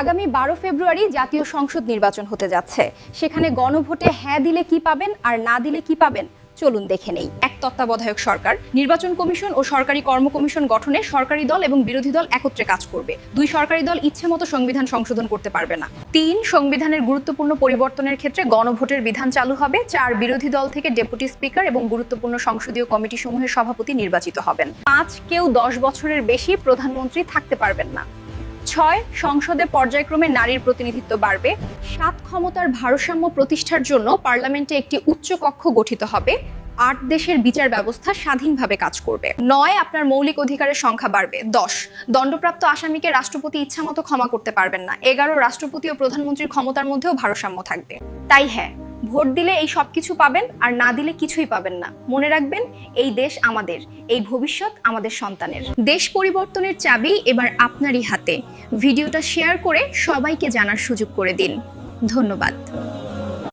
আগামী 12 ফেব্রুয়ারি জাতীয় সংসদ নির্বাচন হতে যাচ্ছে। সেখানে গণভোটে হ্যাঁ দিলে কি পাবেন আর না দিলে কি পাবেন চলুন দেখে নেই। এক তত্ত্বাবধায়ক সরকার, নির্বাচন কমিশন ও সরকারি কর্ম কমিশন গঠনে সরকারি দল এবং বিরোধী দল একত্রে কাজ করবে। 2 সরকারি দল ইচ্ছেমতো সংবিধান সংশোধন করতে পারবে না। 3 সংবিধানের গুরুত্বপূর্ণ পরিবর্তনের ক্ষেত্রে গণভোটের বিধান চালু হবে। 4 বিরোধী দল থেকে ডেপুটি স্পিকার এবং গুরুত্বপূর্ণ সংসদীয় কমিটি সমূহের সভাপতি নির্বাচিত হবেন। 5 কেউ 10 বছরের বেশি প্রধানমন্ত্রী থাকতে পারবেন না। 6 সংসদে পর্যায়ক্রমে নারীর প্রতিনিধিত্ব বাড়বে। 7 ক্ষমতার ভারসাম্য প্রতিষ্ঠার জন্য পার্লামেন্টে একটি উচ্চ কক্ষ গঠিত হবে। 8 দেশের বিচার ব্যবস্থা স্বাধীনভাবে কাজ করবে। 9 আপনার মৌলিক অধিকারের সংখ্যা বাড়বে। 10 দণ্ডপ্রাপ্ত আসামিকে রাষ্ট্রপতি ইচ্ছামতো ক্ষমা করতে পারবেন না। 11 রাষ্ট্রপতি ও প্রধানমন্ত্রীর ক্ষমতার মধ্যেও ভারসাম্য থাকবে। তাই হ্যাঁ, ভোট দিলে এই সবকিছু পাবেন আর না দিলে কিছুই পাবেন না। মনে রাখবেন, এই দেশ আমাদের, এই ভবিষ্যৎ আমাদের সন্তানের। দেশ পরিবর্তনের চাবি এবার আপনারই হাতে। ভিডিওটা শেয়ার করে সবাইকে জানার সুযোগ করে দিন। ধন্যবাদ।